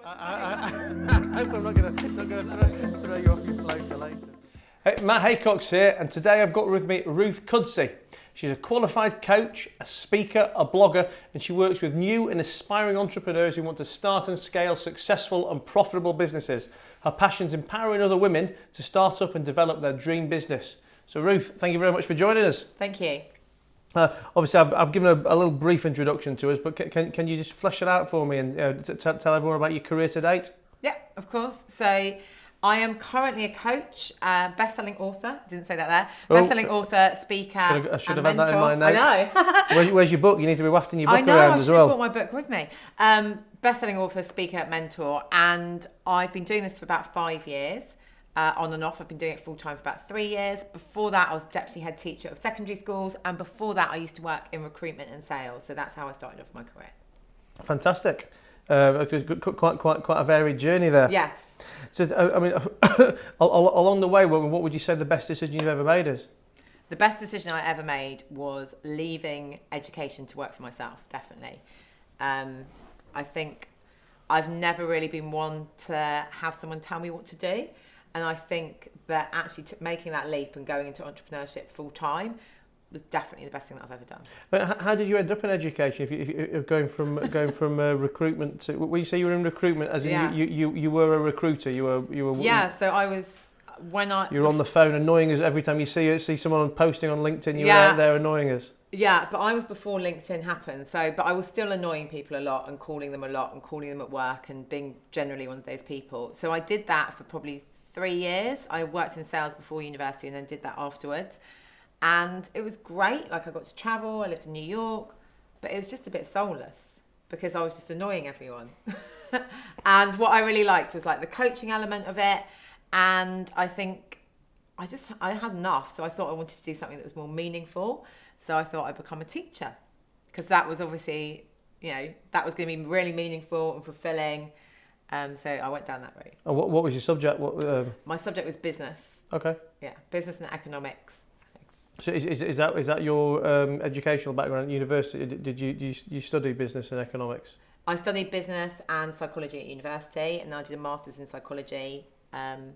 I hope I'm not going to throw you off your flow for later. Hey, Matt Haycock's here, and today I've got with me Ruth Cudsey. She's a qualified coach, a speaker, a blogger, and she works with new and aspiring entrepreneurs who want to start and scale successful and profitable businesses. Her passion's empowering other women to start up and develop their dream business. So Ruth, thank you very much for joining us. Thank you. Obviously, I've given a little brief introduction to us, but can you just flesh it out for me and tell everyone about your career to date? Yeah, of course. So I am currently a coach, best-selling author. Didn't say that there. Best-selling author, speaker, I should have mentor. had that in my notes. I know. Where's your book? You need to be wafting your book I know. around I as should well. have brought my book with me. Best-selling author, speaker, mentor, and I've been doing this for about 5 years. On and off. I've been doing it full time for about 3 years. Before that, I was deputy head teacher of secondary schools, and before that, I used to work in recruitment and sales. So that's how I started off my career. Fantastic. Quite a varied journey there. Yes. So, I mean, along the way, what would you say the best decision you've ever made is? The best decision I ever made was leaving education to work for myself, definitely. I think I've never really been one to have someone tell me what to do. And I think that actually making that leap and going into entrepreneurship full time was definitely the best thing that I've ever done. But how did you end up in education? If you're going from recruitment to, when you say you were in recruitment, as in you were a recruiter, you were. Yeah. So I was You're on the phone annoying us every time you see someone posting on LinkedIn. You were out there annoying us. Yeah, but I was before LinkedIn happened. But I was still annoying people a lot and calling them a lot and calling them at work and being generally one of those people. So I did that for probably 3 years. I worked in sales before university and then did that afterwards. And it was great. Like, I got to travel, I lived in New York, but it was just a bit soulless because I was just annoying everyone. And what I really liked was like the coaching element of it. And I think I had enough. So I thought I wanted to do something that was more meaningful. So I thought I'd become a teacher because that was obviously, that was going to be really meaningful and fulfilling. So I went down that route. And what was your subject? My subject was business. Okay. Yeah, business and economics. So is that your educational background at university? Did you study business and economics? I studied business and psychology at university, and I did a master's in psychology and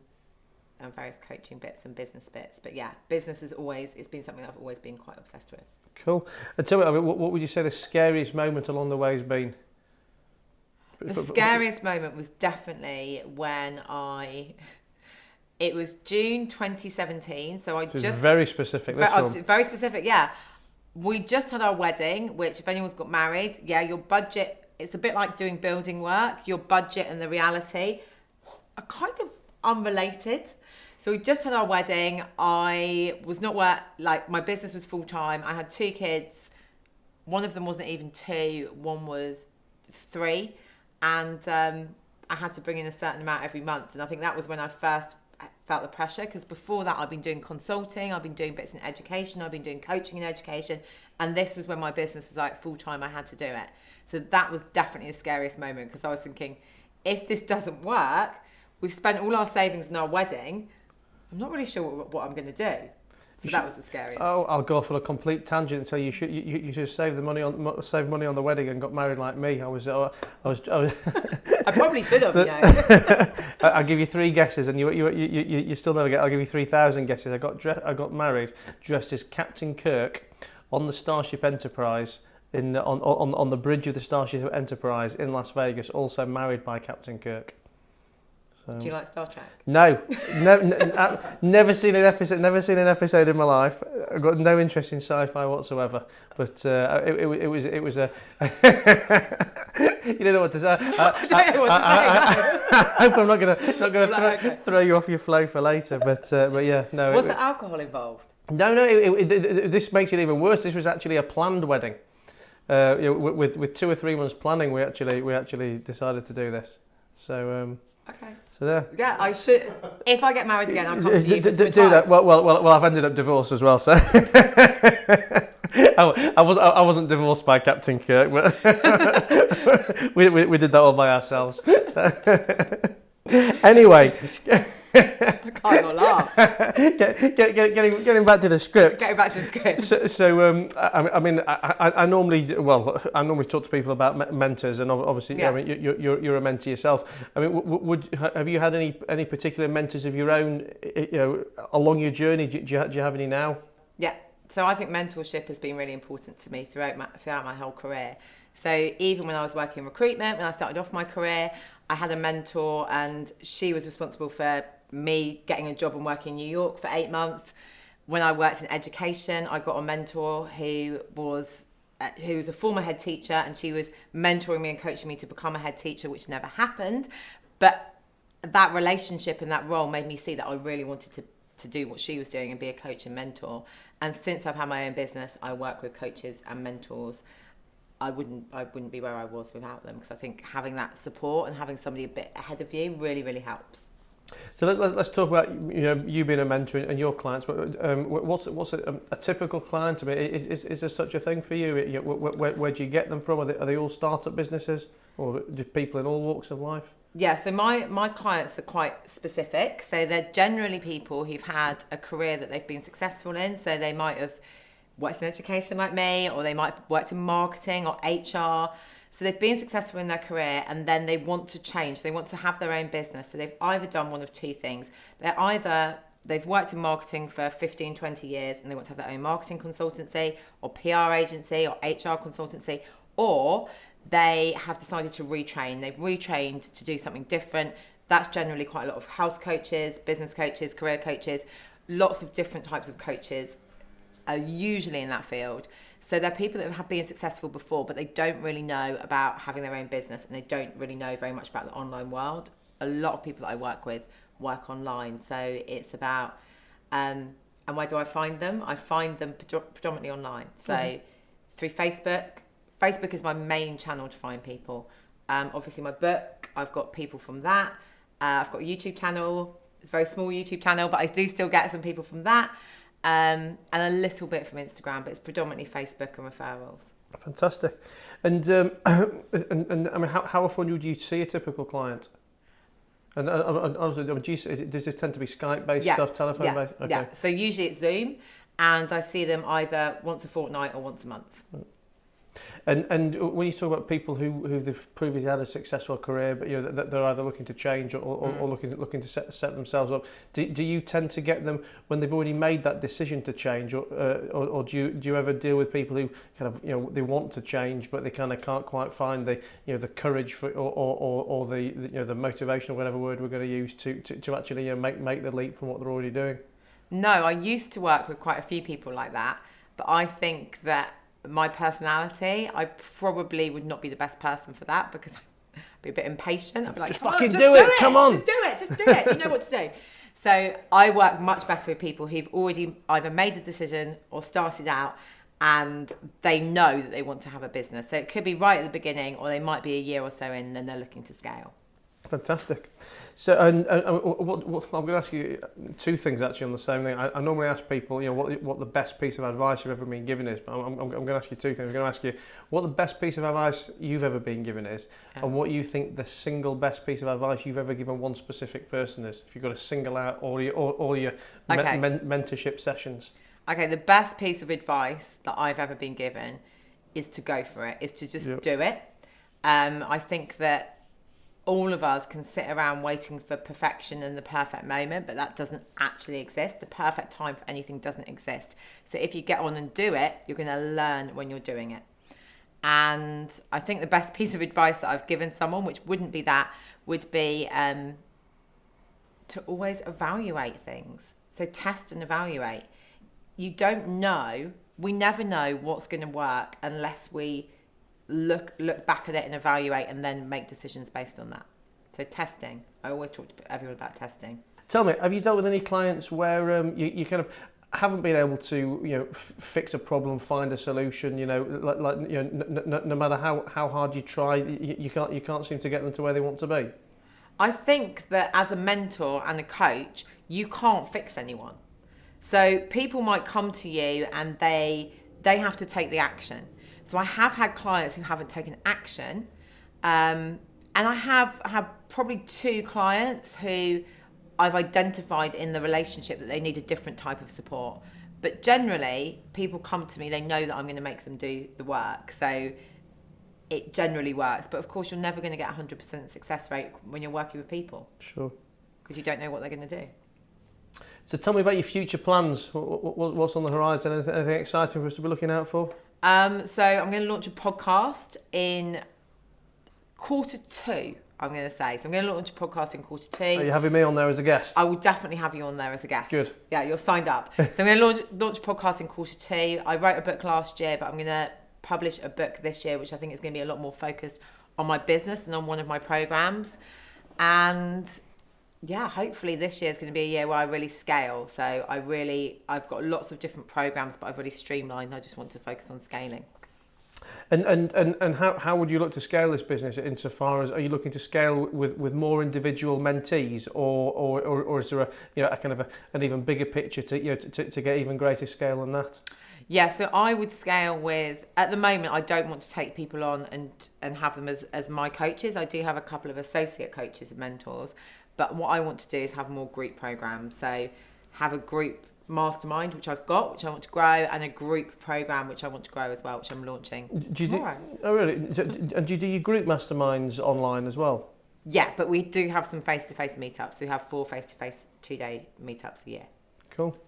various coaching bits and business bits. But yeah, business it's been something I've always been quite obsessed with. Cool. And tell me, what would you say the scariest moment along the way has been? The scariest moment was definitely when it was June 2017. So it's very specific, this one. Very specific, yeah. We just had our wedding, which if anyone's got married, your budget, it's a bit like doing building work. Your budget and the reality are kind of unrelated. So we just had our wedding. I was not my business was full time. I had 2 kids. One of them wasn't even 2. One was 3. And I had to bring in a certain amount every month. And I think that was when I first felt the pressure, because before that I've been doing consulting, I've been doing bits in education, I've been doing coaching in education. And this was when my business was like full time, I had to do it. So that was definitely the scariest moment, because I was thinking, if this doesn't work, we've spent all our savings on our wedding, I'm not really sure what I'm going to do. So that was the scariest. Oh, I'll go off on a complete tangent and tell you you should save money on the wedding and got married like me. I was I probably should have. I'll give you 3 guesses, and you still never get. I'll give you 3,000 guesses. I got married dressed as Captain Kirk on the Starship Enterprise on the bridge of the Starship Enterprise in Las Vegas. Also married by Captain Kirk. Do you like Star Trek? No, never seen an episode. Never seen an episode in my life. I've got no interest in sci-fi whatsoever. But it was a. You don't know what to say. I don't know what to say. I hope I'm not gonna throw you off your flow for later. But yeah, no. Was there alcohol involved? No. This makes it even worse. This was actually a planned wedding. With 2 or 3 months planning, we actually decided to do this. So. Okay. So there. Yeah, I should. If I get married again, I'll come to you for some advice. Do that. Well, I've ended up divorced as well. So I wasn't divorced by Captain Kirk, but we did that all by ourselves. Anyway, I can't can't not laugh. Getting back to the script. Getting back to the script. I normally talk to people about mentors, and obviously, Yeah. I mean, you're a mentor yourself. I mean, have you had any particular mentors of your own, along your journey? Do you have any now? Yeah. So I think mentorship has been really important to me throughout my whole career. So even when I was working in recruitment, when I started off my career, I had a mentor, and she was responsible for me getting a job and working in New York for 8 months. When I worked in education, I got a mentor who was a former head teacher, and she was mentoring me and coaching me to become a head teacher, which never happened. But that relationship and that role made me see that I really wanted to do what she was doing and be a coach and mentor. And since I've had my own business, I work with coaches and mentors. I wouldn't be where I was without them, because I think having that support and having somebody a bit ahead of you really, really helps. So let's talk about you being a mentor and your clients. What's a typical client? I mean, is there such a thing for you? Where do you get them from? Are they all startup businesses, or just people in all walks of life? Yeah, so my clients are quite specific. So they're generally people who've had a career that they've been successful in. So they might have worked in education like me, or they might have worked in marketing or HR. So they've been successful in their career, and then they want to change. They want to have their own business. So they've either done one of two things. They've worked in marketing for 15, 20 years, and they want to have their own marketing consultancy or PR agency or HR consultancy, or they have decided to retrain. They've retrained to do something different. That's generally quite a lot of health coaches, business coaches, career coaches, lots of different types of coaches are usually in that field. So they're people that have been successful before, but they don't really know about having their own business, and they don't really know very much about the online world. A lot of people that I work with work online. So it's about, and where do I find them? I find them predominantly online. So through Facebook. Facebook is my main channel to find people. Obviously my book, I've got people from that. I've got a YouTube channel. It's a very small YouTube channel, but I do still get some people from that. And a little bit from Instagram, but it's predominantly Facebook and referrals. Fantastic. And I mean, how often would you see a typical client? And honestly, does this tend to be Skype-based stuff, telephone-based? Okay. Yeah. So usually it's Zoom, and I see them either once a fortnight or once a month. And when you talk about people who've previously had a successful career, but that they're either looking to change or looking to set themselves up, do you tend to get them when they've already made that decision to change, or do you ever deal with people who kind of they want to change but they kind of can't quite find the the courage for or the motivation, or whatever word we're going to use to actually make the leap from what they're already doing? No, I used to work with quite a few people like that, but I think that my personality, I probably would not be the best person for that, because I'd be a bit impatient. I'd be like, just fucking do it, come on. Just do it, you know what to do. So I work much better with people who've already either made a decision or started out, and they know that they want to have a business. So it could be right at the beginning, or they might be a year or so in, and then they're looking to scale. Fantastic. So, and what I'm going to ask you two things actually on the same thing. I normally ask people, what the best piece of advice you've ever been given is. But I'm going to ask you two things. I'm going to ask you what the best piece of advice you've ever been given is, and what you think the single best piece of advice you've ever given one specific person is. If you've got to single out all your mentorship sessions. Okay, the best piece of advice that I've ever been given is to go for it. Is to just do it. I think that all of us can sit around waiting for perfection and the perfect moment, but that doesn't actually exist. The perfect time for anything doesn't exist. So if you get on and do it, you're going to learn when you're doing it. And I think the best piece of advice that I've given someone, which wouldn't be that, would be to always evaluate things. So test and evaluate. You don't know, we never know what's going to work unless we look back at it and evaluate, and then make decisions based on that. So testing. I always talk to everyone about testing. Tell me, have you dealt with any clients where you kind of haven't been able to fix a problem, find a solution? No matter how hard you try, you can't seem to get them to where they want to be. I think that as a mentor and a coach, you can't fix anyone. So people might come to you and they have to take the action. So I have had clients who haven't taken action, and I have probably two clients who I've identified in the relationship that they need a different type of support. But generally, people come to me, they know that I'm going to make them do the work. So it generally works. But of course, you're never going to get 100% success rate when you're working with people. Sure. Because you don't know what they're going to do. So tell me about your future plans. What's on the horizon? Anything exciting for us to be looking out for? So I'm going to launch a podcast in Q2, I'm going to say. So I'm going to launch a podcast in Q2. Are you having me on there as a guest? I will definitely have you on there as a guest. Good. Yeah, you're signed up. So I'm going to launch a podcast in Q2. I wrote a book last year, but I'm going to publish a book this year, which I think is going to be a lot more focused on my business and on one of my programs. And yeah, hopefully this year is going to be a year where I really scale. So I've got lots of different programs, but I've really streamlined. I just want to focus on scaling. And how would you look to scale this business insofar as, are you looking to scale with more individual mentees, or is there a kind of an even bigger picture to get even greater scale than that? Yeah, so I would scale with, at the moment, I don't want to take people on and have them as my coaches. I do have a couple of associate coaches and mentors, but what I want to do is have more group programs. So have a group mastermind, which I've got, which I want to grow, and a group program, which I want to grow as well, which I'm launching tomorrow. Oh, really? And do you do your group masterminds online as well? Yeah, but we do have some face-to-face meetups. We have 4 face-to-face 2-day meetups a year. Cool.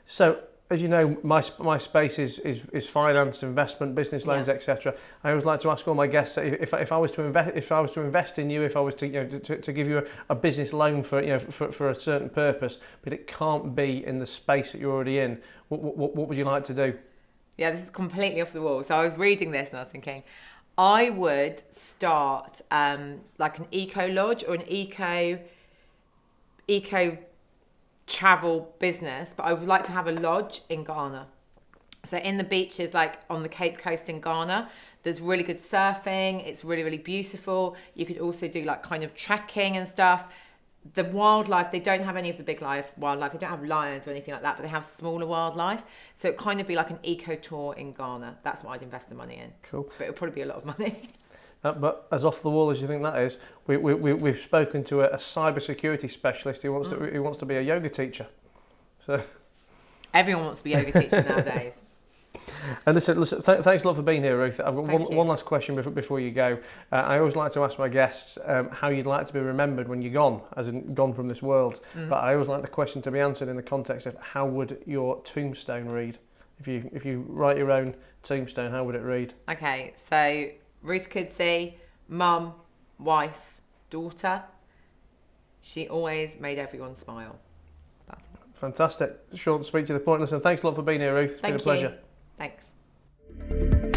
So, as you know, my space is finance, investment, business loans, etc. I always like to ask all my guests if I was to invest in you, if I was to give you a business loan for a certain purpose, but it can't be in the space that you're already in, what would you like to do? Yeah, this is completely off the wall. So I was reading this and I was thinking, I would start like an eco lodge or an eco travel business, but I would like to have a lodge in Ghana. So in the beaches, like on the Cape Coast in Ghana, there's really good surfing. It's really, really beautiful. You could also do like kind of trekking and stuff. The wildlife, they don't have any of the big wildlife. They don't have lions or anything like that, but they have smaller wildlife. So it kind of be like an eco tour in Ghana. That's what I'd invest the money in. Cool. But it'll probably be a lot of money. But as off the wall as you think that is, we've spoken to a cybersecurity specialist who wants to be a yoga teacher. So everyone wants to be a yoga teacher nowadays. And listen, thanks a lot for being here, Ruth. I've got one last question before you go. I always like to ask my guests how you'd like to be remembered when you're gone, as in gone from this world. But I always like the question to be answered in the context of, how would your tombstone read? If you write your own tombstone, how would it read? Okay, so Ruth Kudzi, mum, wife, daughter. She always made everyone smile. Fantastic. Short and sweet to the point. Listen, thanks a lot for being here, Ruth. It's been a pleasure. Thanks.